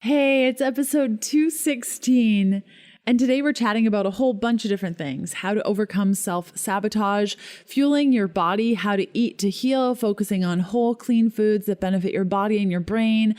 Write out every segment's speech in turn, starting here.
Hey, it's episode 216. And today we're chatting about a whole bunch of different things: how to overcome self-sabotage, fueling your body, how to eat to heal, focusing on whole, clean foods that benefit your body and your brain,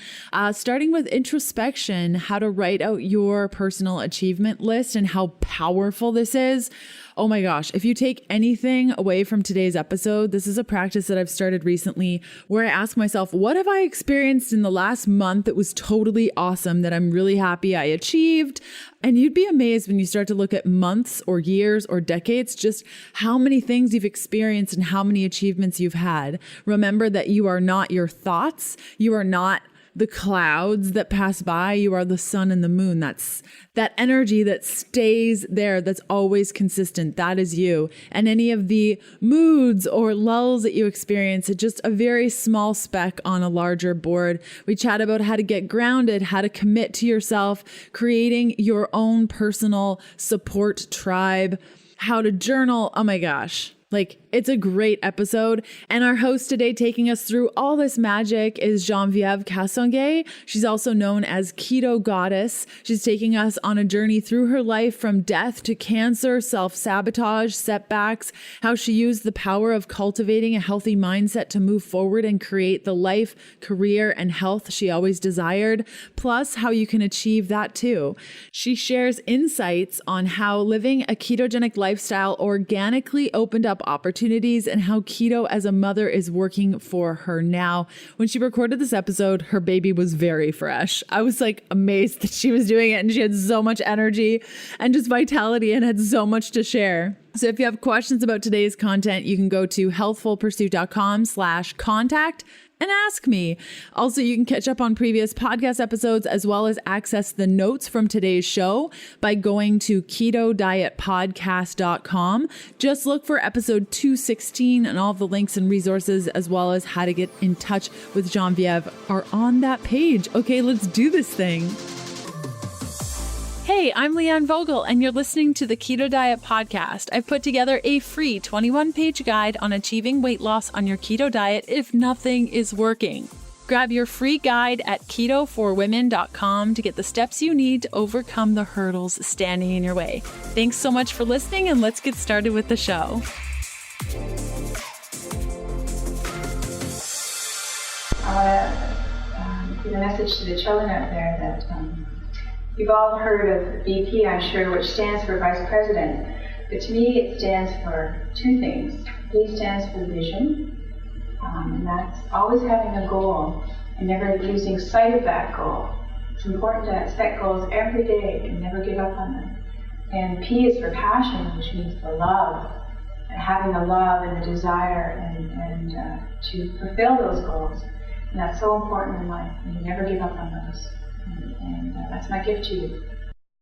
starting with introspection, how to write out your personal achievement list and how powerful this is. Oh my gosh, if you take anything away from today's episode, this is a practice that I've started recently where I ask myself, what have I experienced in the last month that was totally awesome, that I'm really happy I achieved? And you'd be amazed when you start to look at months or years or decades, just how many things you've experienced and how many achievements you've had. Remember that you are not your thoughts. You are not the clouds that pass by. You are the sun and the moon. That's that energy that stays there, that's always consistent. That is you. And any of the moods or lulls that you experience are just a very small speck on a larger board. We chat about how to get grounded, how to commit to yourself, creating your own personal support tribe, how to journal. Oh my gosh. It's a great episode. And our host today taking us through all this magic is Genevieve Castonguay. She's also known as Keto Goddess. She's taking us on a journey through her life from death to cancer, self-sabotage, setbacks, how she used the power of cultivating a healthy mindset to move forward and create the life, career, and health she always desired, plus how you can achieve that too. She shares insights on how living a ketogenic lifestyle organically opened up opportunities and how keto as a mother is working for her now. When she recorded this episode, her baby was very fresh. I was amazed that she was doing it, and she had so much energy and just vitality and had so much to share. So if you have questions about today's content, you can go to healthfulpursuit.com/contact and ask me. Also, you can catch up on previous podcast episodes as well as access the notes from today's show by going to ketodietpodcast.com. Just look for episode 216 and all of the links and resources as well as how to get in touch with Genevieve are on that page. Okay, let's do this thing. Hey, I'm Leanne Vogel, and you're listening to the Keto Diet Podcast. I've put together a free 21-page guide on achieving weight loss on your keto diet if nothing is working. Grab your free guide at ketoforwomen.com to get the steps you need to overcome the hurdles standing in your way. Thanks so much for listening, and let's get started with the show. I want to give a message to the children out there that you've all heard of VP, I'm sure, which stands for Vice President. But to me, it stands for two things. V stands for vision, and that's always having a goal and never losing sight of that goal. It's important to set goals every day and never give up on them. And P is for passion, which means the love, and having the love and the desire and to fulfill those goals. And that's so important in life, and you never give up on those. And that's my gift to you.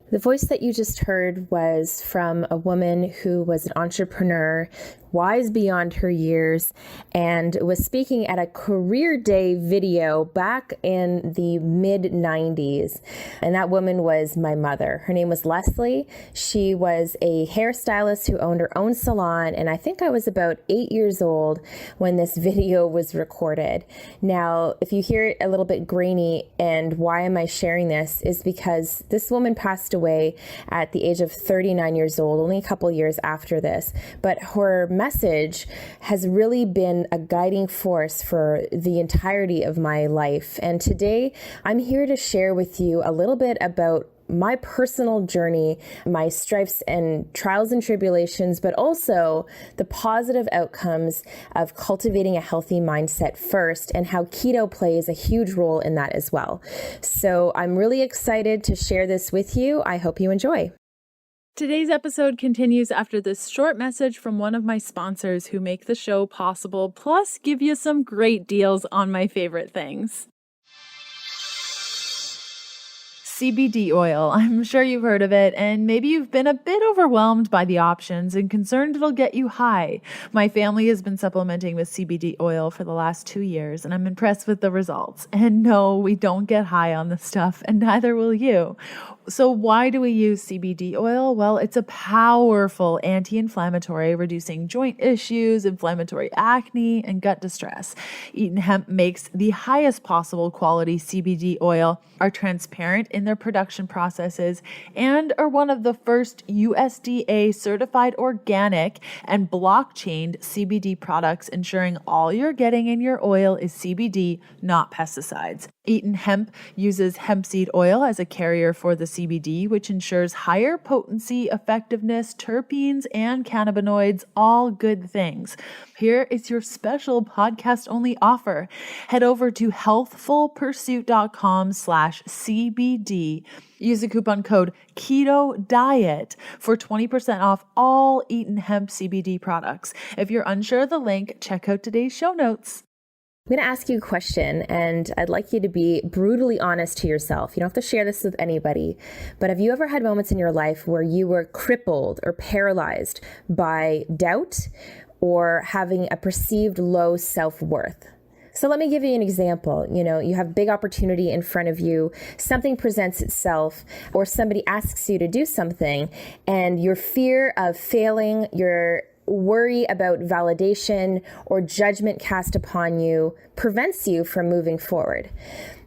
The voice that you just heard was from a woman who was an entrepreneur, wise beyond her years, and was speaking at a career day video back in the mid-90s. And that woman was my mother. Her name was Leslie. She was a hairstylist who owned her own salon, and I think I was about 8 years old when this video was recorded. Now, if you hear it a little bit grainy, and why am I sharing this, is because this woman passed away at the age of 39 years old, only a couple years after this. But her message has really been a guiding force for the entirety of my life. And today I'm here to share with you a little bit about my personal journey, my strifes and trials and tribulations, but also the positive outcomes of cultivating a healthy mindset first, and how keto plays a huge role in that as well. So I'm really excited to share this with you. I hope you enjoy. Today's episode continues after this short message from one of my sponsors who make the show possible, plus give you some great deals on my favorite things. CBD oil. I'm sure you've heard of it, and maybe you've been a bit overwhelmed by the options and concerned it'll get you high. My family has been supplementing with CBD oil for the last 2 years, and I'm impressed with the results. And no, we don't get high on this stuff, and neither will you. So why do we use CBD oil? Well, it's a powerful anti-inflammatory, reducing joint issues, inflammatory acne, and gut distress. Eaton Hemp makes the highest possible quality CBD oil, are transparent in their production processes, and are one of the first USDA certified organic and blockchained CBD products, ensuring all you're getting in your oil is CBD, not pesticides. Eaton Hemp uses hemp seed oil as a carrier for the CBD, which ensures higher potency, effectiveness, terpenes, and cannabinoids, all good things. Here is your special podcast-only offer. Head over to healthfulpursuit.com/CBD. Use the coupon code Keto Diet for 20% off all Eaton Hemp CBD products. If you're unsure of the link, check out today's show notes. I'm going to ask you a question, and I'd like you to be brutally honest to yourself. You don't have to share this with anybody, but have you ever had moments in your life where you were crippled or paralyzed by doubt or having a perceived low self-worth? So let me give you an example. You have big opportunity in front of you, something presents itself, or somebody asks you to do something, and your fear of failing, your worry about validation or judgment cast upon you prevents you from moving forward.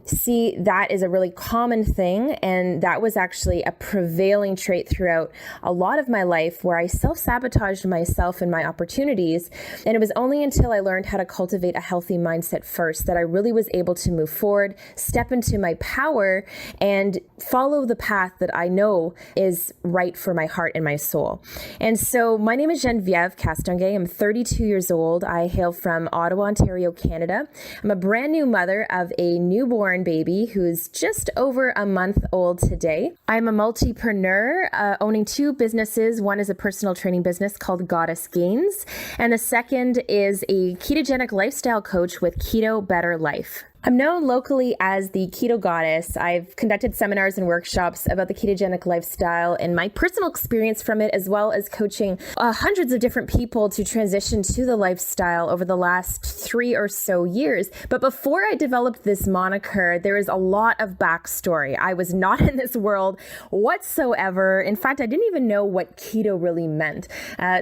See, that is a really common thing, and that was actually a prevailing trait throughout a lot of my life where I self-sabotaged myself and my opportunities, and it was only until I learned how to cultivate a healthy mindset first that I really was able to move forward, step into my power, and follow the path that I know is right for my heart and my soul. And so my name is Genevieve Castonguay. I'm 32 years old. I hail from Ottawa, Ontario, Canada. I'm a brand new mother of a newborn baby who's just over a month old today. I'm a multipreneur, owning 2 businesses. One is a personal training business called Goddess Gains, and the second is a ketogenic lifestyle coach with Keto Better Life. I'm known locally as the Keto Goddess. I've conducted seminars and workshops about the ketogenic lifestyle and my personal experience from it, as well as coaching hundreds of different people to transition to the lifestyle over the last 3 or so years. But before I developed this moniker, there is a lot of backstory. I was not in this world whatsoever. In fact, I didn't even know what keto really meant.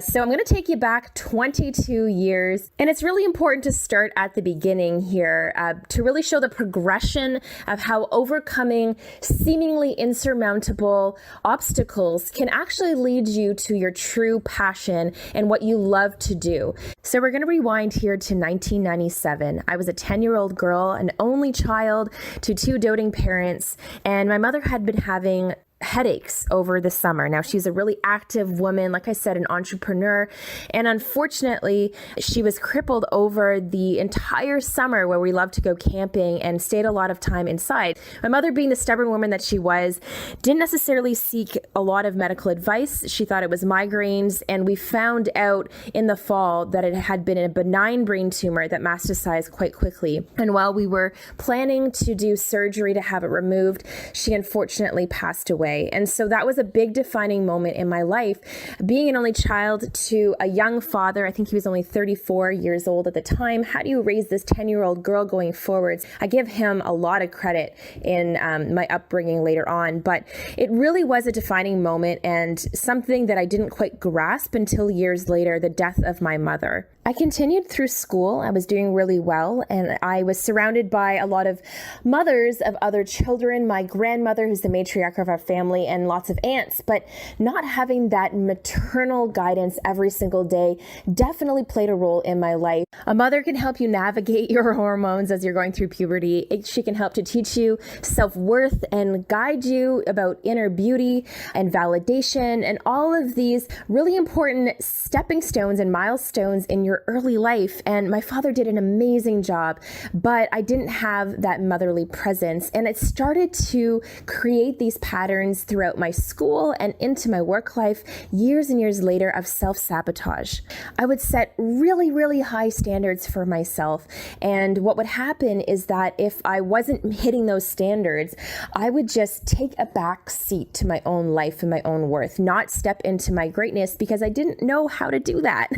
So I'm going to take you back 22 years. And it's really important to start at the beginning here to really show the progression of how overcoming seemingly insurmountable obstacles can actually lead you to your true passion and what you love to do. So we're going to rewind here to 1997. I was a 10-year-old girl, an only child to 2 doting parents, and my mother had been having headaches over the summer. Now, she's a really active woman, like I said, an entrepreneur. And unfortunately, she was crippled over the entire summer where we loved to go camping and stayed a lot of time inside. My mother, being the stubborn woman that she was, didn't necessarily seek a lot of medical advice. She thought it was migraines. And we found out in the fall that it had been a benign brain tumor that metastasized quite quickly. And while we were planning to do surgery to have it removed, she unfortunately passed away. And so that was a big defining moment in my life. Being an only child to a young father, I think he was only 34 years old at the time. How do you raise this 10-year-old girl going forwards? I give him a lot of credit in my upbringing later on, but it really was a defining moment and something that I didn't quite grasp until years later, the death of my mother. I continued through school. I was doing really well, and I was surrounded by a lot of mothers of other children, my grandmother, who's the matriarch of our family, and lots of aunts, but not having that maternal guidance every single day definitely played a role in my life. A mother can help you navigate your hormones as you're going through puberty. She can help to teach you self-worth and guide you about inner beauty and validation and all of these really important stepping stones and milestones in your your early life. And my father did an amazing job, but I didn't have that motherly presence. And it started to create these patterns throughout my school and into my work life years and years later of self-sabotage. I would set really, really high standards for myself. And what would happen is that if I wasn't hitting those standards, I would just take a back seat to my own life and my own worth, not step into my greatness because I didn't know how to do that.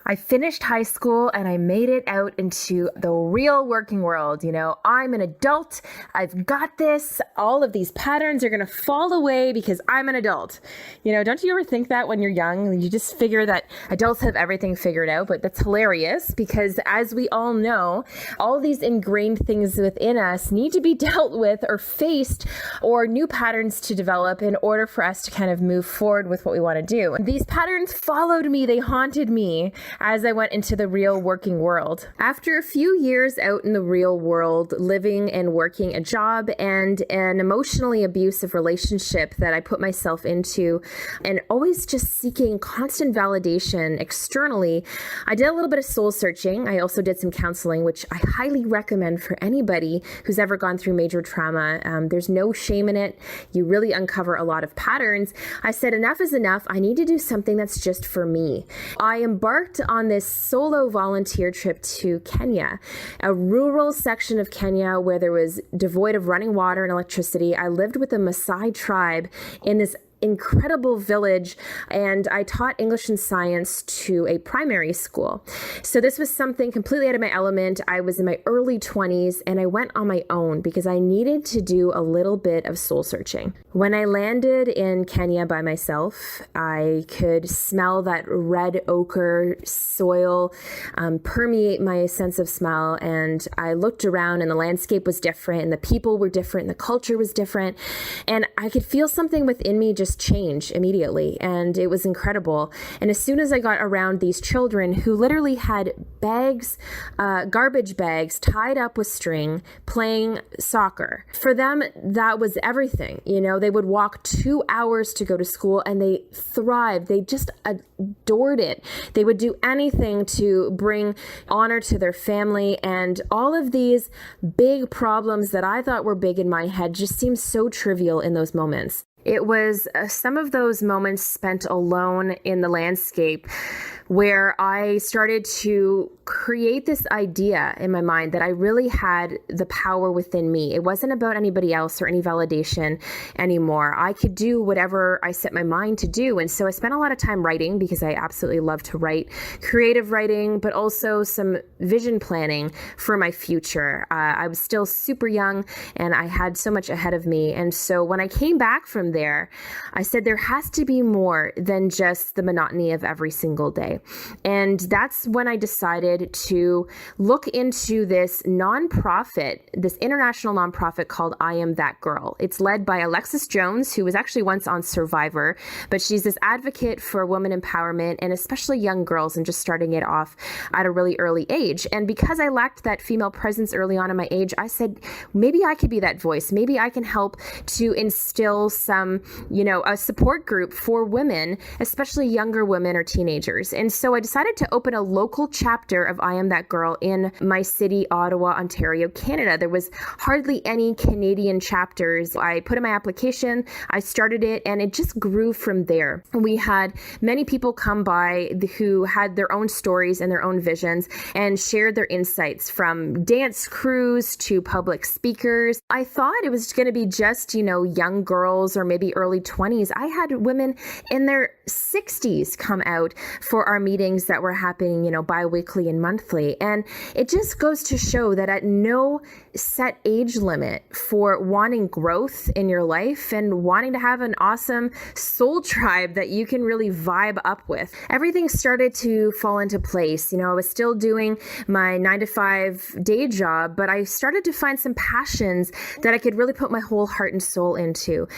I finished high school and I made it out into the real working world. I'm an adult. I've got this. All of these patterns are going to fall away because I'm an adult. Don't you ever think that when you're young? You just figure that adults have everything figured out, but that's hilarious because as we all know, all these ingrained things within us need to be dealt with or faced, or new patterns to develop in order for us to kind of move forward with what we want to do. And these patterns followed me. They haunted me as I went into the real working world. After a few years out in the real world, living and working a job and an emotionally abusive relationship that I put myself into, and always just seeking constant validation externally, I did a little bit of soul searching. I also did some counseling, which I highly recommend for anybody who's ever gone through major trauma. There's no shame in it. You really uncover a lot of patterns. I said, enough is enough. I need to do something that's just for me. I embarked on this solo volunteer trip to Kenya, a rural section of Kenya where there was devoid of running water and electricity. I lived with the Maasai tribe in this incredible village, and I taught English and science to a primary school. So this was something completely out of my element. I was in my early 20s and I went on my own because I needed to do a little bit of soul searching. When I landed in Kenya by myself, I could smell that red ochre soil permeate my sense of smell, and I looked around and the landscape was different and the people were different and the culture was different, and I could feel something within me just change immediately, and it was incredible. And as soon as I got around these children who literally had bags, garbage bags tied up with string, playing soccer, for them that was everything. They would walk 2 hours to go to school and they thrived. They just adored it. They would do anything to bring honor to their family, and all of these big problems that I thought were big in my head just seemed so trivial in those moments. It was some of those moments spent alone in the landscape where I started to create this idea in my mind that I really had the power within me. It wasn't about anybody else or any validation anymore. I could do whatever I set my mind to do. And so I spent a lot of time writing because I absolutely love to write, creative writing, but also some vision planning for my future. I was still super young and I had so much ahead of me. And so when I came back from there, I said there has to be more than just the monotony of every single day. And that's when I decided to look into this nonprofit, this international nonprofit called I Am That Girl. It's led by Alexis Jones, who was actually once on Survivor, but she's this advocate for women empowerment and especially young girls and just starting it off at a really early age. And because I lacked that female presence early on in my age, I said, maybe I could be that voice. Maybe I can help to instill some, a support group for women, especially younger women or teenagers. And so I decided to open a local chapter of I Am That Girl in my city, Ottawa, Ontario, Canada. There was hardly any Canadian chapters. I put in my application, I started it, and it just grew from there. We had many people come by who had their own stories and their own visions and shared their insights, from dance crews to public speakers. I thought it was going to be just, young girls or maybe early 20s. I had women in their 60s come out for our meetings that were happening, bi-weekly and monthly. And it just goes to show that at no set age limit for wanting growth in your life and wanting to have an awesome soul tribe that you can really vibe up with, everything started to fall into place. I was still doing my 9-to-5 day job, but I started to find some passions that I could really put my whole heart and soul into.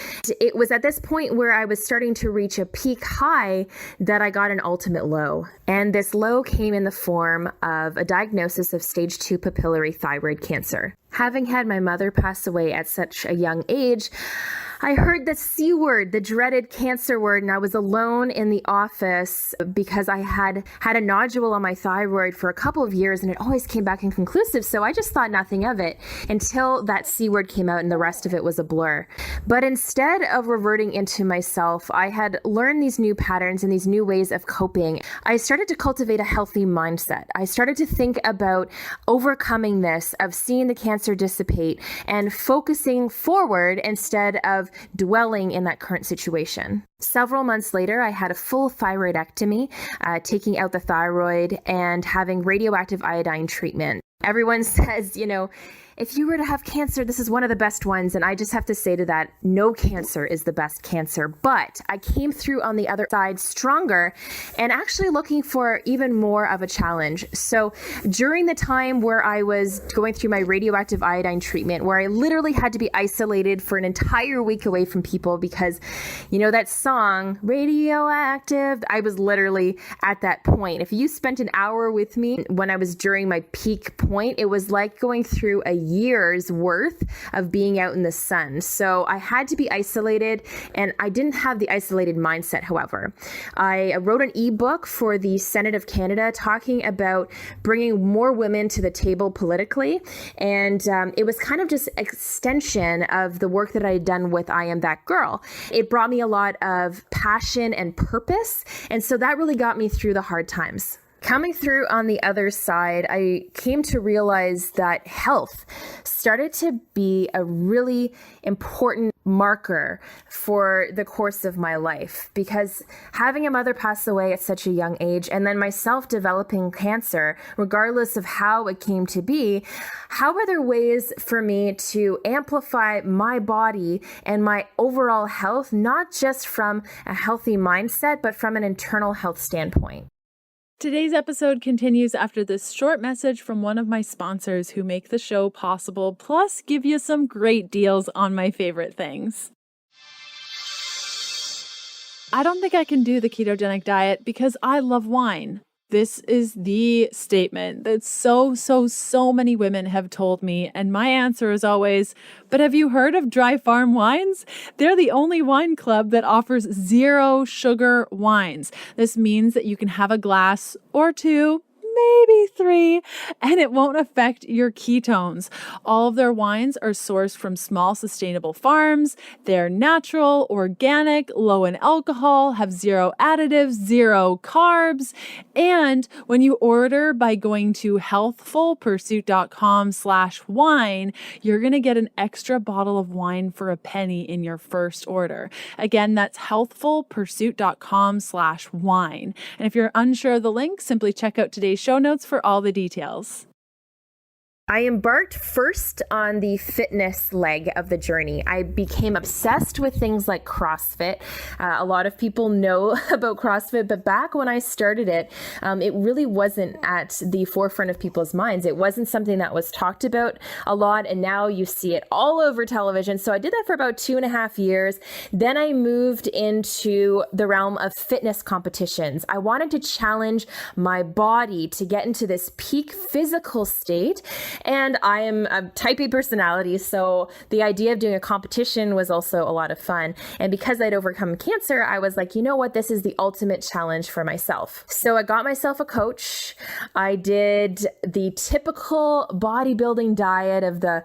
It was at this point where I was starting to reach a peak high that I got an ultimate low. And this low came in the form of a diagnosis of stage 2 papillary thyroid cancer. Having had my mother pass away at such a young age, I heard the C word, the dreaded cancer word, and I was alone in the office because I had a nodule on my thyroid for a couple of years and it always came back inconclusive. So I just thought nothing of it until that C word came out and the rest of it was a blur. But instead of reverting into myself, I had learned these new patterns and these new ways of coping. I started to cultivate a healthy mindset. I started to think about overcoming this, of seeing the cancer dissipate and focusing forward instead of dwelling in that current situation. Several months later, I had a full thyroidectomy, taking out the thyroid and having radioactive iodine treatment. Everyone says, if you were to have cancer, this is one of the best ones. And I just have to say to that, no cancer is the best cancer. But I came through on the other side stronger and actually looking for even more of a challenge. So during the time where I was going through my radioactive iodine treatment, where I literally had to be isolated for an entire week away from people because, that song, Radioactive, I was literally at that point. If you spent an hour with me when I was during my peak point, it was like going through a year's worth of being out in the sun. So I had to be isolated, and I didn't have the isolated mindset, however. I wrote an ebook for the Senate of Canada talking about bringing more women to the table politically. And it was kind of just extension of the work that I had done with I Am That Girl. It brought me a lot of passion and purpose. And so that really got me through the hard times. Coming through on the other side, I came to realize that health started to be a really important marker for the course of my life, because having a mother pass away at such a young age and then myself developing cancer, regardless of how it came to be, how are there ways for me to amplify my body and my overall health, not just from a healthy mindset, but from an internal health standpoint? Today's episode continues after this short message from one of my sponsors who make the show possible, plus give you some great deals on my favorite things. I don't think I can do the ketogenic diet because I love wine. This is the statement that so many women have told me. And my answer is always, but have you heard of Dry Farm Wines? They're the only wine club that offers 0 sugar wines. This means that you can have a glass or 2, maybe 3, and it won't affect your ketones. All of their wines are sourced from small, sustainable farms. They're natural, organic, low in alcohol, have 0 additives, 0 carbs. And when you order by going to healthfulpursuit.com/wine, you're going to get an extra bottle of wine for a penny in your first order. Again, that's healthfulpursuit.com/wine. And if you're unsure of the link, simply check out today's show notes for all the details. I embarked first on the fitness leg of the journey. I became obsessed with things like CrossFit. A lot of people know about CrossFit, but back when I started it, it really wasn't at the forefront of people's minds. It wasn't something that was talked about a lot, and now you see it all over television. So I did that for about 2.5 years. Then I moved into the realm of fitness competitions. I wanted to challenge my body to get into this peak physical state. And I am a type A personality, so the idea of doing a competition was also a lot of fun. And because I'd overcome cancer, I was like, you know what, this is the ultimate challenge for myself. So I got myself a coach. I did the typical bodybuilding diet of the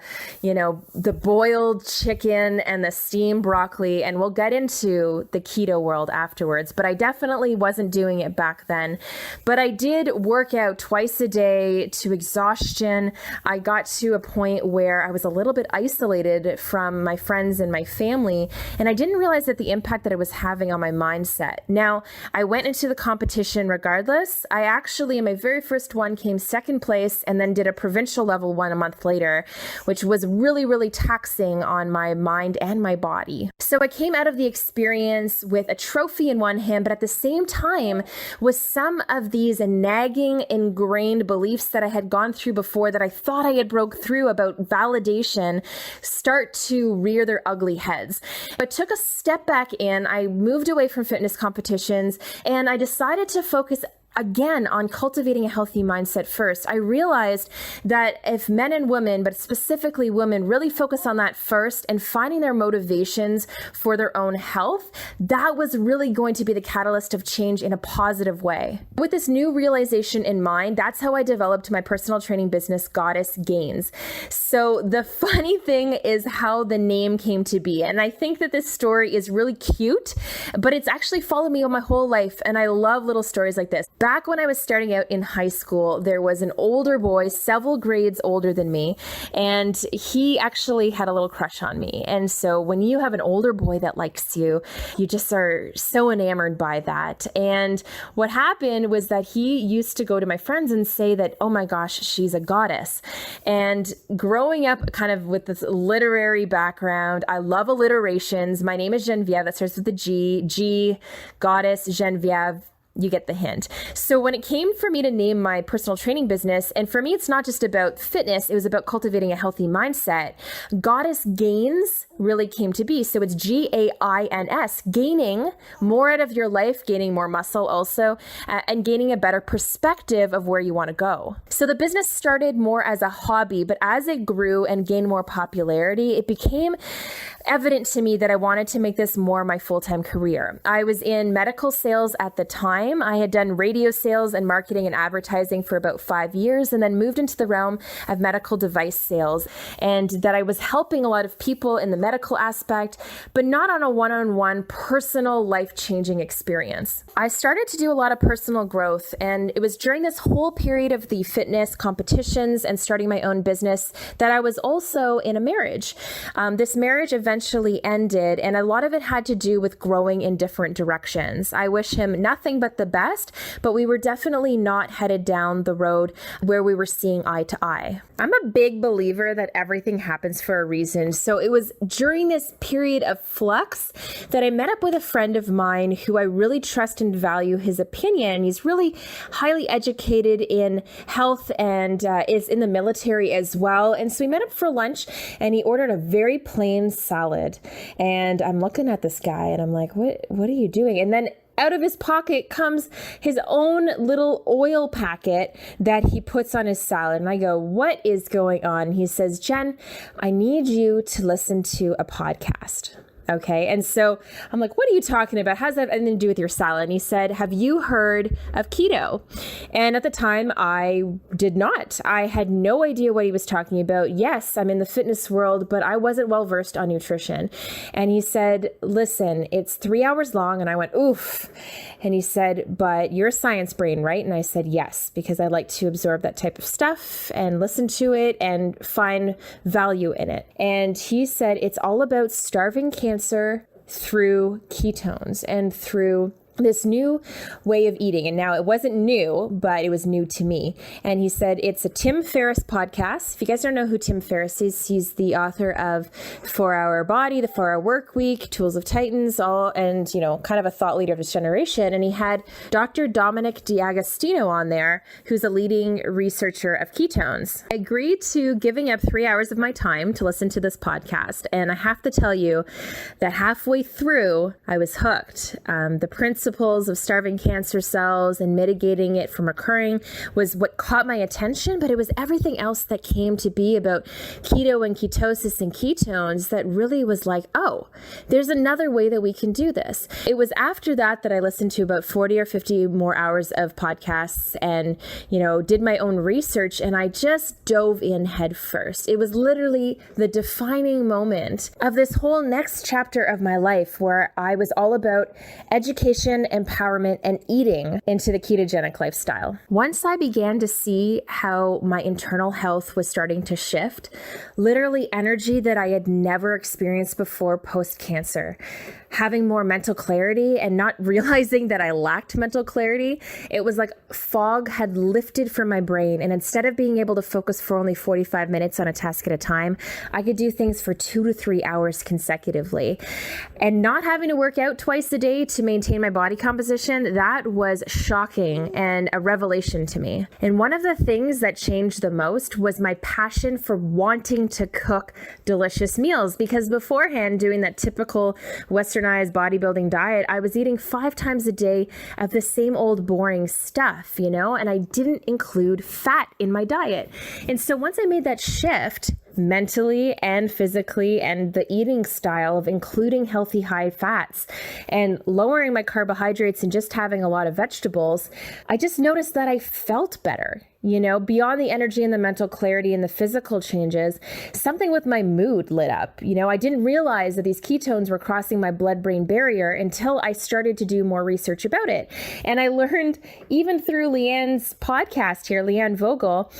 boiled chicken and the steamed broccoli, and we'll get into the keto world afterwards. But I definitely wasn't doing it back then. But I did work out twice a day to exhaustion. I got to a point where I was a little bit isolated from my friends and my family, and I didn't realize that the impact that it was having on my mindset. Now, I went into the competition regardless. I actually, in my very first one, came second place and then did a provincial level one a month later, which was really, really taxing on my mind and my body. So I came out of the experience with a trophy in one hand, but at the same time, with some of these nagging, ingrained beliefs that I had gone through before that I thought I had broke through about validation start to rear their ugly heads. I took a step back in, I moved away from fitness competitions, and I decided to focus again, on cultivating a healthy mindset first, I realized that if men and women, but specifically women, really focus on that first and finding their motivations for their own health, that was really going to be the catalyst of change in a positive way. With this new realization in mind, that's how I developed my personal training business, Goddess Gains. So the funny thing is how the name came to be. And I think that this story is really cute, but it's actually followed me all my whole life. And I love little stories like this. Back when I was starting out in high school, there was an older boy, several grades older than me, and he actually had a little crush on me. And so when you have an older boy that likes you, you just are so enamored by that. And what happened was that he used to go to my friends and say that, oh my gosh, she's a goddess. And growing up kind of with this literary background, I love alliterations. My name is Genevieve. That starts with the G, goddess, Genevieve. You get the hint. So when it came for me to name my personal training business, and for me, it's not just about fitness, it was about cultivating a healthy mindset, Goddess Gains really came to be. So it's Gains, gaining more out of your life, gaining more muscle also, and gaining a better perspective of where you want to go. So the business started more as a hobby, but as it grew and gained more popularity, it became evident to me that I wanted to make this more my full-time career. I was in medical sales at the time. I had done radio sales and marketing and advertising for about 5 years, and then moved into the realm of medical device sales, and that I was helping a lot of people in the medical aspect, but not on a one-on-one personal life-changing experience. I started to do a lot of personal growth, and it was during this whole period of the fitness competitions and starting my own business that I was also in a marriage. This marriage eventually ended, and a lot of it had to do with growing in different directions. I wish him nothing but the best, but we were definitely not headed down the road where we were seeing eye to eye. I'm a big believer that everything happens for a reason. So it was during this period of flux that I met up with a friend of mine who I really trust and value his opinion. He's really highly educated in health and is in the military as well. And so we met up for lunch, and he ordered a very plain salad. And I'm looking at this guy and I'm like, what are you doing? And then out of his pocket comes his own little oil packet that he puts on his salad. And I go, what is going on? He says, Jen, I need you to listen to a podcast. Okay. And so I'm like, what are you talking about? How's that anything to do with your salad? And he said, have you heard of keto? And at the time I did not. I had no idea what he was talking about. Yes, I'm in the fitness world, but I wasn't well versed on nutrition. And he said, listen, it's 3 hours long. And I went, oof. And he said, but you're a science brain, right? And I said, yes, because I like to absorb that type of stuff and listen to it and find value in it. And he said, it's all about starving cancer through ketones and through this new way of eating. And now it wasn't new, but it was new to me. And he said, it's a Tim Ferriss podcast. If you guys don't know who Tim Ferriss is, he's the author of 4-Hour Body, The 4-Hour Work Week, Tools of Titans, and, kind of a thought leader of his generation. And he had Dr. Dominic D'Agostino on there, who's a leading researcher of ketones. I agreed to giving up 3 hours of my time to listen to this podcast. And I have to tell you that halfway through, I was hooked. The principles of starving cancer cells and mitigating it from occurring was what caught my attention, but it was everything else that came to be about keto and ketosis and ketones that really was like, oh, there's another way that we can do this. It was after that I listened to about 40 or 50 more hours of podcasts and, did my own research, and I just dove in head first. It was literally the defining moment of this whole next chapter of my life where I was all about education, empowerment, and eating into the ketogenic lifestyle. Once I began to see how my internal health was starting to shift, literally energy that I had never experienced before post-cancer, having more mental clarity and not realizing that I lacked mental clarity, it was like fog had lifted from my brain. And instead of being able to focus for only 45 minutes on a task at a time, I could do things for 2 to 3 hours consecutively. And not having to work out twice a day to maintain my body body composition, that was shocking and a revelation to me. And one of the things that changed the most was my passion for wanting to cook delicious meals, because beforehand, doing that typical westernized bodybuilding diet, I was eating 5 times a day of the same old boring stuff, and I didn't include fat in my diet. And so once I made that shift, mentally and physically, and the eating style of including healthy high fats and lowering my carbohydrates and just having a lot of vegetables, I just noticed that I felt better. Beyond the energy and the mental clarity and the physical changes, something with my mood lit up. I didn't realize that these ketones were crossing my blood-brain barrier until I started to do more research about it. And I learned, even through Leanne's podcast here, Leanne Vogel,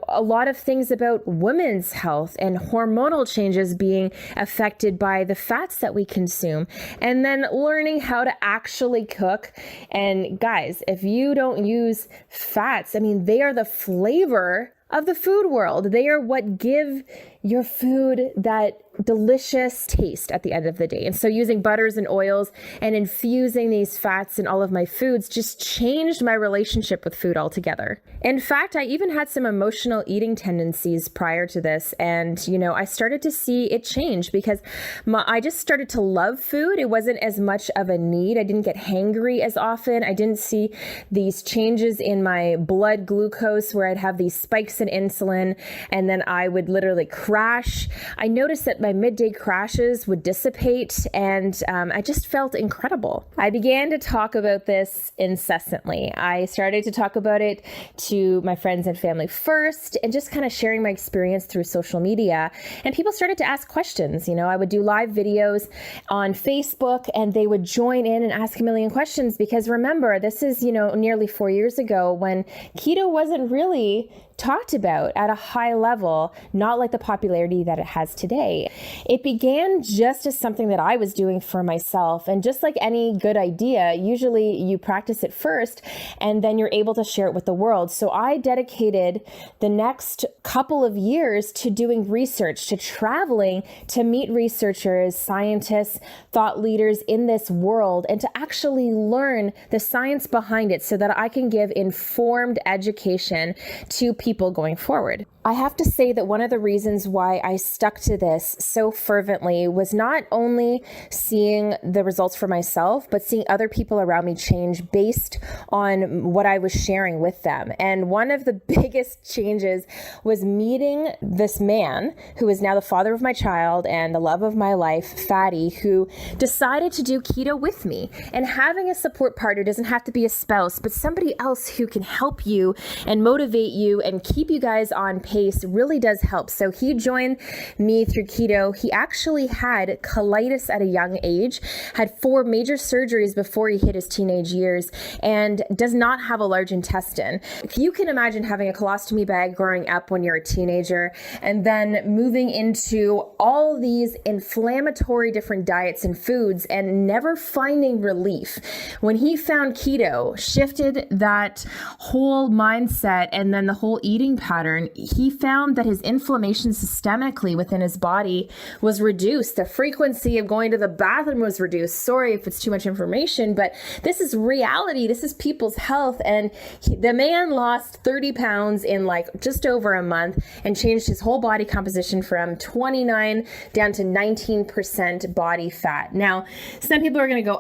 a lot of things about women's health and hormonal changes being affected by the fats that we consume. And then learning how to actually cook. And guys, if you don't use fats, they are the flavor of the food world. They are what give your food that delicious taste at the end of the day. And so using butters and oils and infusing these fats in all of my foods just changed my relationship with food altogether. In fact, I even had some emotional eating tendencies prior to this. And, I started to see it change because I just started to love food. It wasn't as much of a need. I didn't get hangry as often. I didn't see these changes in my blood glucose where I'd have these spikes in insulin and then I would literally crash. I noticed that my midday crashes would dissipate, and I just felt incredible. I began to talk about this incessantly. I started to talk about it to my friends and family first, and just kind of sharing my experience through social media. And people started to ask questions. I would do live videos on Facebook, and they would join in and ask a million questions, because remember, this is, nearly 4 years ago when keto wasn't really talked about at a high level, not like the popularity that it has today. It began just as something that I was doing for myself. And just like any good idea, usually you practice it first and then you're able to share it with the world. So I dedicated the next couple of years to doing research, to traveling to meet researchers, scientists, thought leaders in this world, and to actually learn the science behind it so that I can give informed education to people going forward. I have to say that one of the reasons why I stuck to this so fervently was not only seeing the results for myself, but seeing other people around me change based on what I was sharing with them. And one of the biggest changes was meeting this man who is now the father of my child and the love of my life, Fatty, who decided to do keto with me. And having a support partner doesn't have to be a spouse, but somebody else who can help you and motivate you and keep you guys on pace really does help. So he joined me through keto. He actually had colitis at a young age, had 4 major surgeries before he hit his teenage years, and does not have a large intestine. You can imagine having a colostomy bag growing up when you're a teenager and then moving into all these inflammatory different diets and foods and never finding relief. When he found keto, shifted that whole mindset and then the whole eating pattern, he found that his inflammation systemically within his body was reduced. The frequency of going to the bathroom was reduced. Sorry if it's too much information, but this is reality. This is people's health. And the man lost 30 pounds in like just over a month and changed his whole body composition from 29 down to 19% body fat. Now, some people are going to go,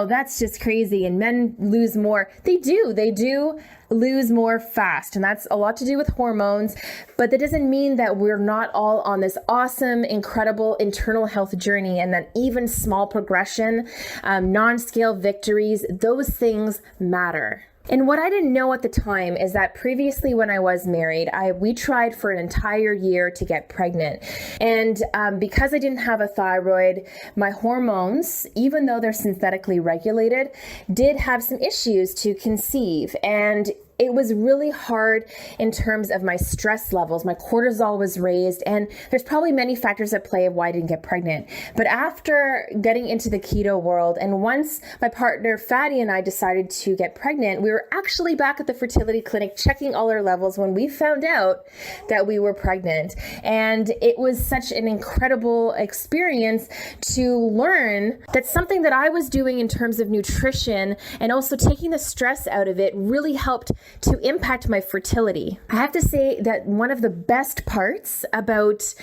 that's just crazy. And men lose more. They do lose more fast. And that's a lot to do with hormones. But that doesn't mean that we're not all on this awesome, incredible internal health journey, and that even small progression, non-scale victories, those things matter. And what I didn't know at the time is that previously when I was married, we tried for an entire year to get pregnant. And because I didn't have a thyroid, my hormones, even though they're synthetically regulated, did have some issues to conceive. And it was really hard in terms of my stress levels. My cortisol was raised, and there's probably many factors at play of why I didn't get pregnant. But after getting into the keto world, and once my partner Fatty and I decided to get pregnant, we were actually back at the fertility clinic checking all our levels when we found out that we were pregnant. And it was such an incredible experience to learn that something that I was doing in terms of nutrition and also taking the stress out of it really helped to impact my fertility. I have to say that one of the best parts about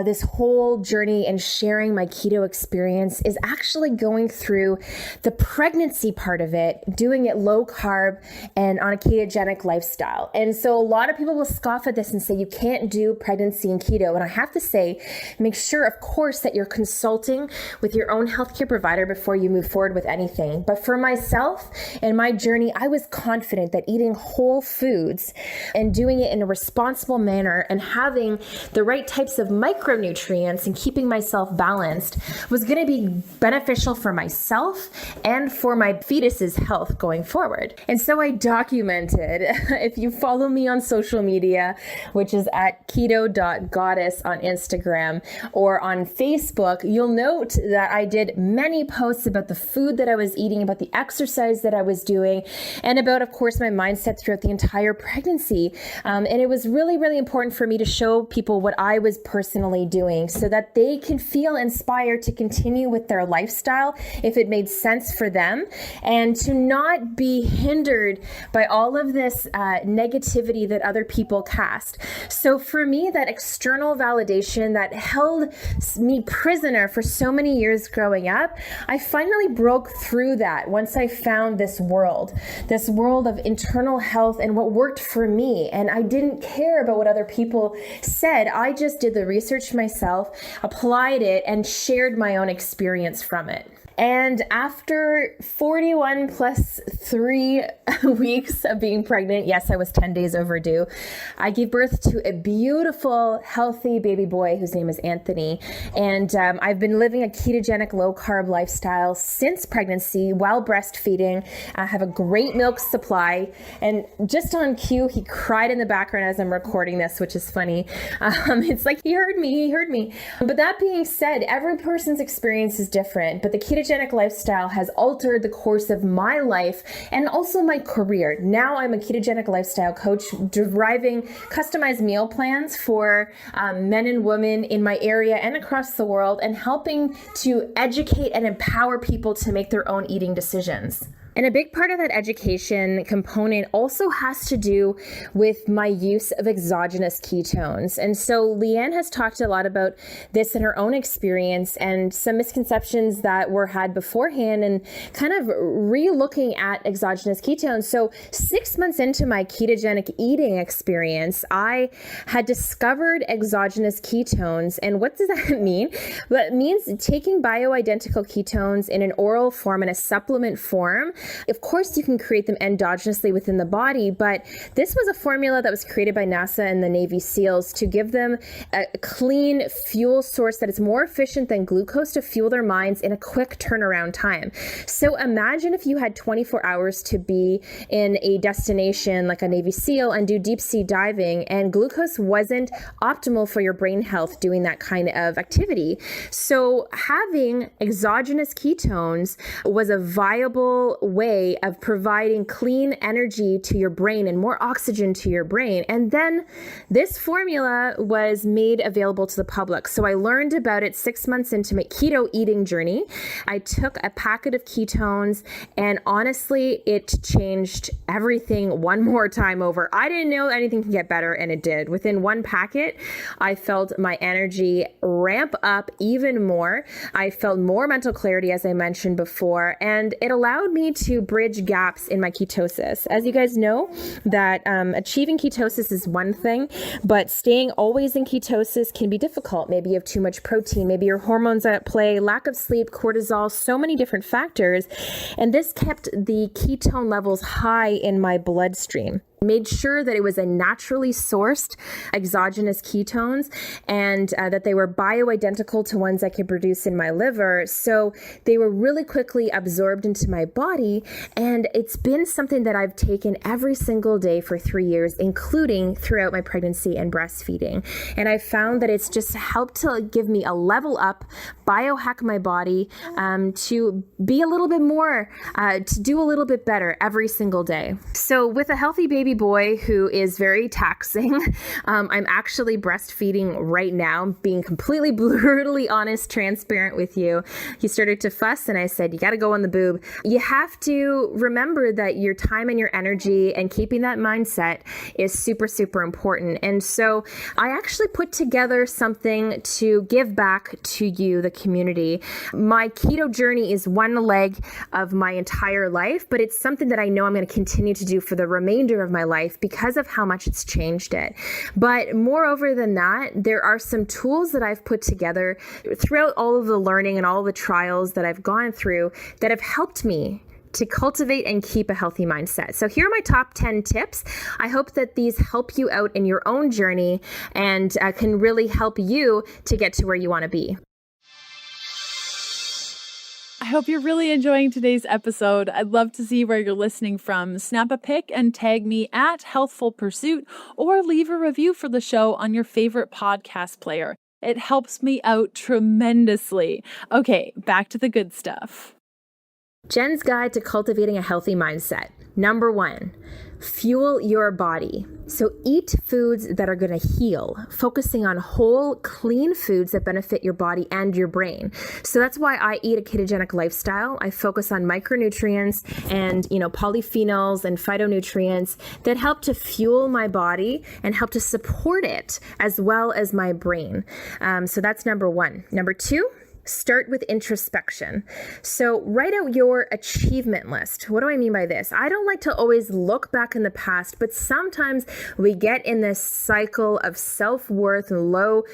this whole journey and sharing my keto experience is actually going through the pregnancy part of it, doing it low carb and on a ketogenic lifestyle. And so a lot of people will scoff at this and say you can't do pregnancy and keto. And I have to say, make sure, of course, that you're consulting with your own healthcare provider before you move forward with anything. But for myself and my journey, I was confident that eating whole foods and doing it in a responsible manner and having the right types of micronutrients and keeping myself balanced was going to be beneficial for myself and for my fetus's health going forward. And so I documented, if you follow me on social media, which is at keto.goddess on Instagram or on Facebook, you'll note that I did many posts about the food that I was eating, about the exercise that I was doing, and about, of course, my mindset throughout the entire pregnancy. And it was really, really important for me to show people what I was personally doing so that they can feel inspired to continue with their lifestyle if it made sense for them, and to not be hindered by all of this negativity that other people cast. So for me, that external validation that held me prisoner for so many years growing up, I finally broke through that once I found this world of internal health and what worked for me. And I didn't care about what other people said. I just did the research myself, applied it, and shared my own experience from it. And after 41 plus 3 weeks of being pregnant, yes, I was 10 days overdue, I gave birth to a beautiful, healthy baby boy whose name is Anthony. And I've been living a ketogenic low-carb lifestyle since pregnancy while breastfeeding. I have a great milk supply. And just on cue, he cried in the background as I'm recording this, which is funny. It's like, he heard me. But that being said, every person's experience is different. But the ketogenic lifestyle has altered the course of my life and also my career. Now I'm a ketogenic lifestyle coach, deriving customized meal plans for men and women in my area and across the world, and helping to educate and empower people to make their own eating decisions. And a big part of that education component also has to do with my use of exogenous ketones. And so Leanne has talked a lot about this in her own experience and some misconceptions that were had beforehand, and kind of re-looking at exogenous ketones. So 6 months into my ketogenic eating experience, I had discovered exogenous ketones. And what does that mean? Well, it means taking bioidentical ketones in an oral form, in a supplement form. Of course, you can create them endogenously within the body, but this was a formula that was created by NASA and the Navy SEALs to give them a clean fuel source that is more efficient than glucose to fuel their minds in a quick turnaround time. So imagine if you had 24 hours to be in a destination like a Navy SEAL and do deep sea diving, and glucose wasn't optimal for your brain health doing that kind of activity. So having exogenous ketones was a viable way of providing clean energy to your brain and more oxygen to your brain. And then this formula was made available to the public. So I learned about it 6 months into my keto eating journey. I took a packet of ketones, and honestly, it changed everything one more time over. I didn't know anything could get better, and it did. Within one packet, I felt my energy ramp up even more. I felt more mental clarity, as I mentioned before, and it allowed me to bridge gaps in my ketosis. As you guys know, that achieving ketosis is one thing, but staying always in ketosis can be difficult. Maybe you have too much protein, maybe your hormones are at play, lack of sleep, cortisol, so many different factors. And this kept the ketone levels high in my bloodstream. made sure that it was a naturally sourced exogenous ketones and that they were bioidentical to ones I could produce in my liver. So they were really quickly absorbed into my body. And it's been something that I've taken every single day for 3 years, including throughout my pregnancy and breastfeeding. And I found that it's just helped to give me a level up, biohack my body to be a little bit more, to do a little bit better every single day. So with a healthy baby boy who is very taxing, I'm actually breastfeeding right now, being completely brutally honest, transparent with you. He started to fuss and I said, you got to go on the boob. You have to remember that your time and your energy and keeping that mindset is super, super important. And so I actually put together something to give back to you, the community. My keto journey is one leg of my entire life, but it's something that I know I'm going to continue to do for the remainder of my life because of how much it's changed it. But moreover than that, there are some tools that I've put together throughout all of the learning and all the trials that I've gone through that have helped me to cultivate and keep a healthy mindset. So here are my top 10 tips. I hope that these help you out in your own journey and can really help you to get to where you want to be. I hope you're really enjoying today's episode. I'd love to see where you're listening from. Snap a pic and tag me at Healthful Pursuit or leave a review for the show on your favorite podcast player. It helps me out tremendously. Okay, back to the good stuff. Jen's Guide to Cultivating a Healthy Mindset. Number 1, fuel your body. So eat foods that are going to heal, focusing on whole, clean foods that benefit your body and your brain. So that's why I eat a ketogenic lifestyle. I focus on micronutrients and, polyphenols and phytonutrients that help to fuel my body and help to support it as well as my brain. So that's number 1. Number 2, start with introspection. So write out your achievement list. What do I mean by this? I don't like to always look back in the past, but sometimes we get in this cycle of self-worth and low,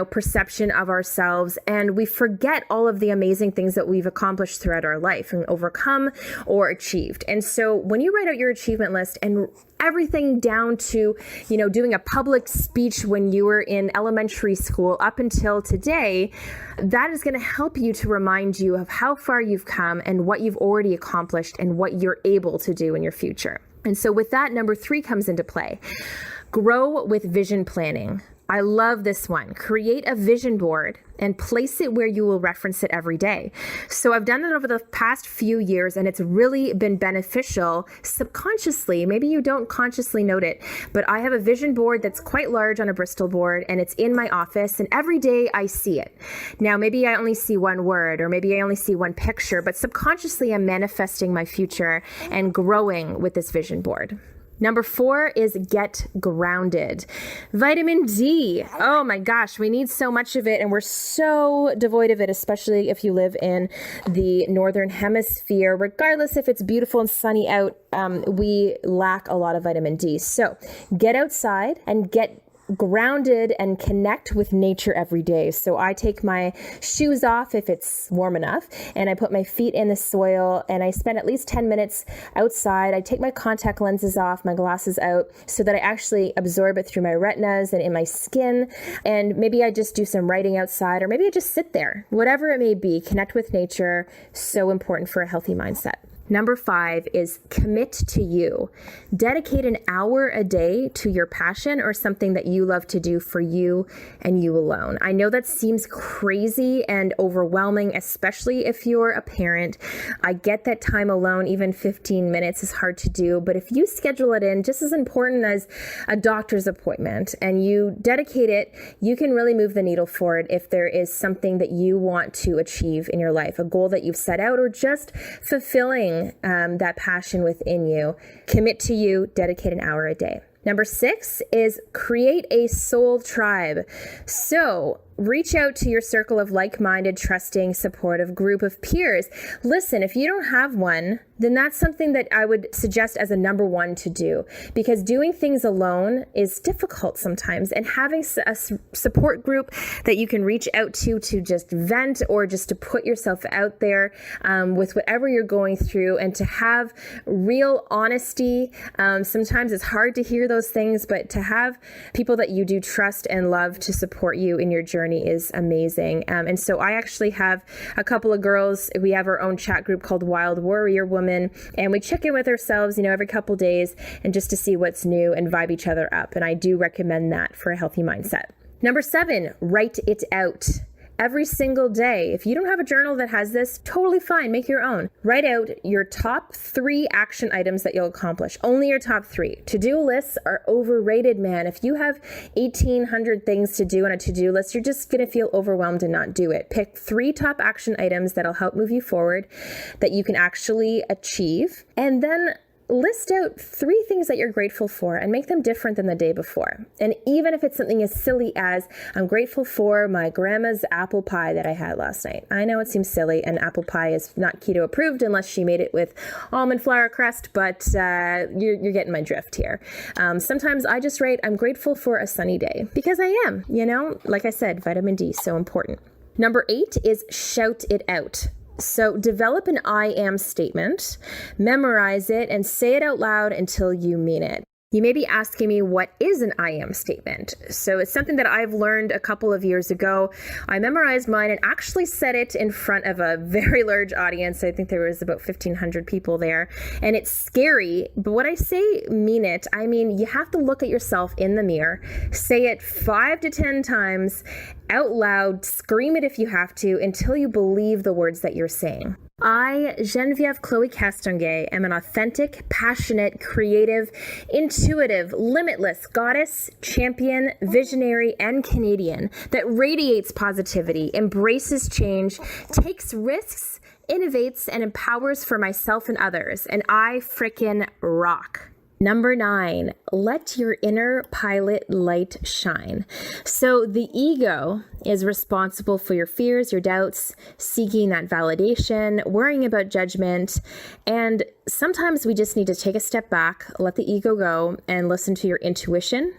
perception of ourselves, and we forget all of the amazing things that we've accomplished throughout our life and overcome or achieved. And so when you write out your achievement list and everything down to, doing a public speech when you were in elementary school up until today, that is going to help you to remind you of how far you've come and what you've already accomplished and what you're able to do in your future. And so with that, number 3 comes into play. Grow with vision planning. I love this one. Create a vision board and place it where you will reference it every day. So I've done it over the past few years and it's really been beneficial subconsciously. Maybe you don't consciously note it, but I have a vision board that's quite large on a Bristol board and it's in my office and every day I see it. Now, maybe I only see one word or maybe I only see one picture, but subconsciously I'm manifesting my future and growing with this vision board. Number 4 is get grounded. Vitamin D. Oh my gosh, we need so much of it and we're so devoid of it, especially if you live in the Northern Hemisphere. Regardless if it's beautiful and sunny out, we lack a lot of vitamin D. So get outside and get grounded and connect with nature every day. So I take my shoes off if it's warm enough and I put my feet in the soil and I spend at least 10 minutes outside. I take my contact lenses off, my glasses out so that I actually absorb it through my retinas and in my skin. And maybe I just do some writing outside or maybe I just sit there, whatever it may be, connect with nature. So important for a healthy mindset. Number 5 is commit to you. Dedicate an hour a day to your passion or something that you love to do for you and you alone. I know that seems crazy and overwhelming, especially if you're a parent. I get that time alone, even 15 minutes is hard to do, but if you schedule it in just as important as a doctor's appointment and you dedicate it, you can really move the needle forward if there is something that you want to achieve in your life, a goal that you've set out or just fulfilling that passion within you. Commit to you, dedicate an hour a day. Number 6 is create a soul tribe. So reach out to your circle of like-minded, trusting, supportive group of peers. Listen, if you don't have one, then that's something that I would suggest as a number one to do, because doing things alone is difficult sometimes, and having a support group that you can reach out to just vent or just to put yourself out there with whatever you're going through, and to have real honesty. Sometimes it's hard to hear those things, but to have people that you do trust and love to support you in your journey is amazing. And so I actually have a couple of girls. We have our own chat group called Wild Warrior Woman, and we check in with ourselves, every couple days, and just to see what's new and vibe each other up. And I do recommend that for a healthy mindset. Number 7, write it out. Every single day. If you don't have a journal that has this, totally fine. Make your own. Write out your top 3 action items that you'll accomplish. Only your top 3. To-do lists are overrated, man. If you have 1,800 things to do on a to-do list, you're just going to feel overwhelmed and not do it. Pick 3 top action items that'll help move you forward, that you can actually achieve, and then list out 3 things that you're grateful for and make them different than the day before. And even if it's something as silly as, I'm grateful for my grandma's apple pie that I had last night. I know it seems silly, and apple pie is not keto approved unless she made it with almond flour crust, but you're getting my drift here. Sometimes I just write, I'm grateful for a sunny day, because I am, like I said, vitamin D, so important. Number 8 is shout it out. So develop an I am statement, memorize it, and say it out loud until you mean it. You may be asking me, what is an I am statement? So it's something that I've learned a couple of years ago. I memorized mine and actually said it in front of a very large audience. I think there was about 1,500 people there. And it's scary, but when I say mean it, I mean you have to look at yourself in the mirror, say it 5 to 10 times out loud, scream it if you have to, until you believe the words that you're saying. I, Genevieve Chloe Castonguay, am an authentic, passionate, creative, intuitive, limitless goddess, champion, visionary, and Canadian that radiates positivity, embraces change, takes risks, innovates, and empowers for myself and others. And I frickin' rock. Number 9, let your inner pilot light shine. So the ego is responsible for your fears, your doubts, seeking that validation, worrying about judgment. And sometimes we just need to take a step back, let the ego go, and listen to your intuition.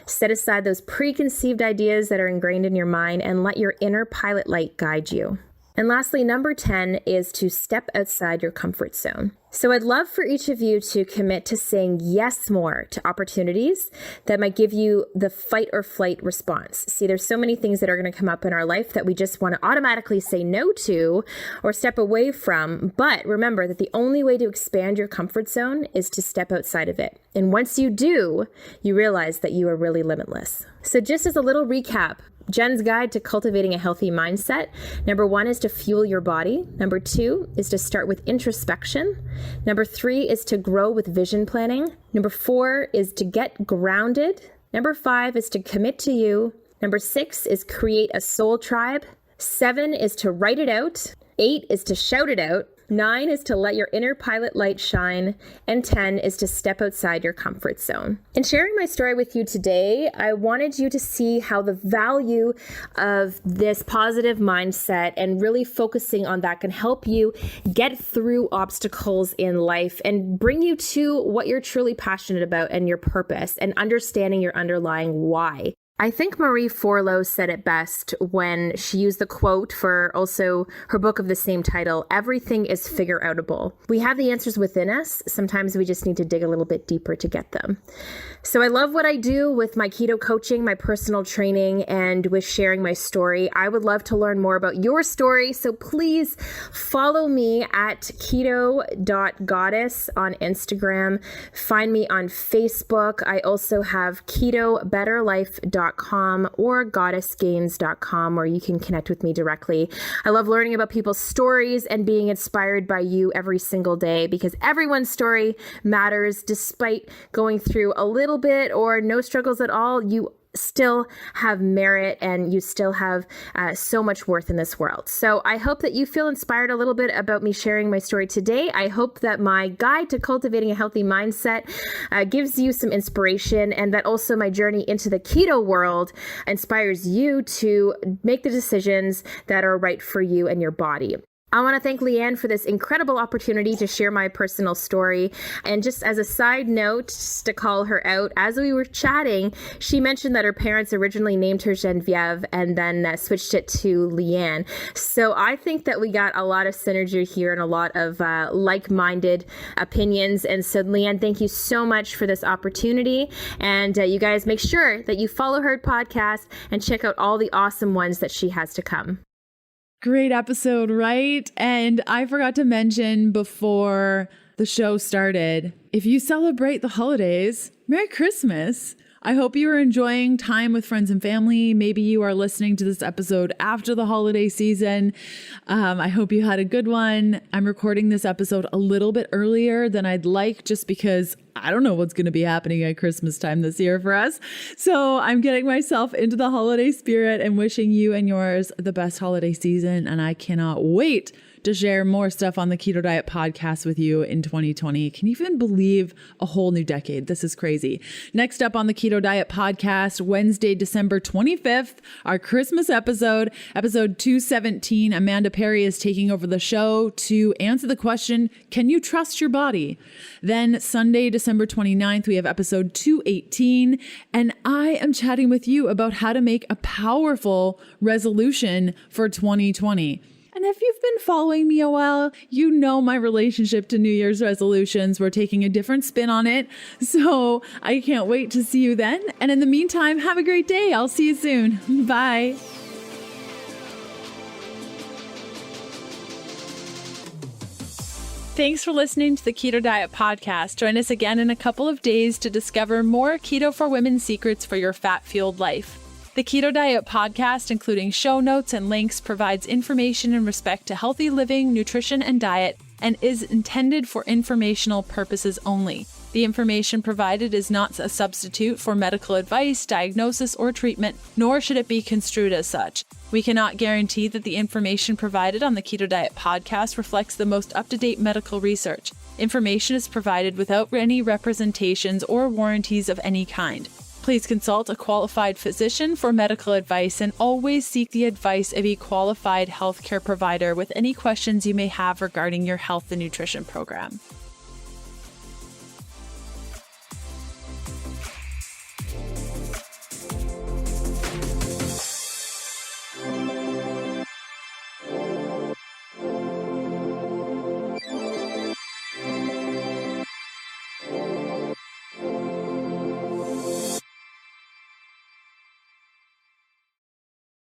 Set aside those preconceived ideas that are ingrained in your mind, and let your inner pilot light guide you. And lastly, number 10 is to step outside your comfort zone. So I'd love for each of you to commit to saying yes more to opportunities that might give you the fight or flight response. See, there's so many things that are going to come up in our life that we just want to automatically say no to or step away from. But remember that the only way to expand your comfort zone is to step outside of it. And once you do, you realize that you are really limitless. So just as a little recap, Jen's guide to cultivating a healthy mindset. Number 1 is to fuel your body. Number 2 is to start with introspection. Number 3 is to grow with vision planning. Number 4 is to get grounded. Number 5 is to commit to you. Number 6 is create a soul tribe. 7 is to write it out. 8 is to shout it out. 9 is to let your inner pilot light shine, and 10 is to step outside your comfort zone. In sharing my story with you today, I wanted you to see how the value of this positive mindset and really focusing on that can help you get through obstacles in life and bring you to what you're truly passionate about and your purpose, and understanding your underlying why. I think Marie Forleo said it best when she used the quote for also her book of the same title, everything is figure outable. We have the answers within us. Sometimes we just need to dig a little bit deeper to get them. So I love what I do with my keto coaching, my personal training, and with sharing my story. I would love to learn more about your story. So please follow me at keto.goddess on Instagram. Find me on Facebook. I also have ketobetterlife.com or goddessgains.com, where you can connect with me directly. I love learning about people's stories and being inspired by you every single day, because everyone's story matters. Despite going through a little bit or no struggles at all, you still have merit and you still have so much worth in this world. So I hope that you feel inspired a little bit about me sharing my story today. I hope that my guide to cultivating a healthy mindset gives you some inspiration, and that also my journey into the keto world inspires you to make the decisions that are right for you and your body. I want to thank Leanne for this incredible opportunity to share my personal story. And just as a side note, just to call her out, as we were chatting, she mentioned that her parents originally named her Genevieve and then switched it to Leanne. So I think that we got a lot of synergy here and a lot of like-minded opinions. And so Leanne, thank you so much for this opportunity. And you guys make sure that you follow her podcast and check out all the awesome ones that she has to come. Great episode, right? And I forgot to mention before the show started, if you celebrate the holidays, Merry Christmas. I hope you are enjoying time with friends and family. Maybe you are listening to this episode after the holiday season. I hope you had a good one. I'm recording this episode a little bit earlier than I'd like, just because I don't know what's going to be happening at Christmas time this year for us. So I'm getting myself into the holiday spirit and wishing you and yours the best holiday season. And I cannot wait to share more stuff on the Keto Diet Podcast with you in 2020. Can you even believe a whole new decade? This is crazy. Next up on the Keto Diet Podcast, Wednesday, December 25th, our Christmas episode 217. Amanda Perry is taking over the show to answer the question, can you trust your body? Then Sunday, December 29th, we have episode 218. And I am chatting with you about how to make a powerful resolution for 2020. And if you've been following me a while, you know my relationship to New Year's resolutions. We're taking a different spin on it. So I can't wait to see you then. And in the meantime, have a great day. I'll see you soon. Bye. Thanks for listening to the Keto Diet Podcast. Join us again in a couple of days to discover more Keto for Women secrets for your fat-fueled life. The Keto Diet Podcast, including show notes and links, provides information in respect to healthy living, nutrition, and diet, and is intended for informational purposes only. The information provided is not a substitute for medical advice, diagnosis, or treatment, nor should it be construed as such. We cannot guarantee that the information provided on the Keto Diet Podcast reflects the most up-to-date medical research. Information is provided without any representations or warranties of any kind. Please consult a qualified physician for medical advice and always seek the advice of a qualified healthcare provider with any questions you may have regarding your health and nutrition program.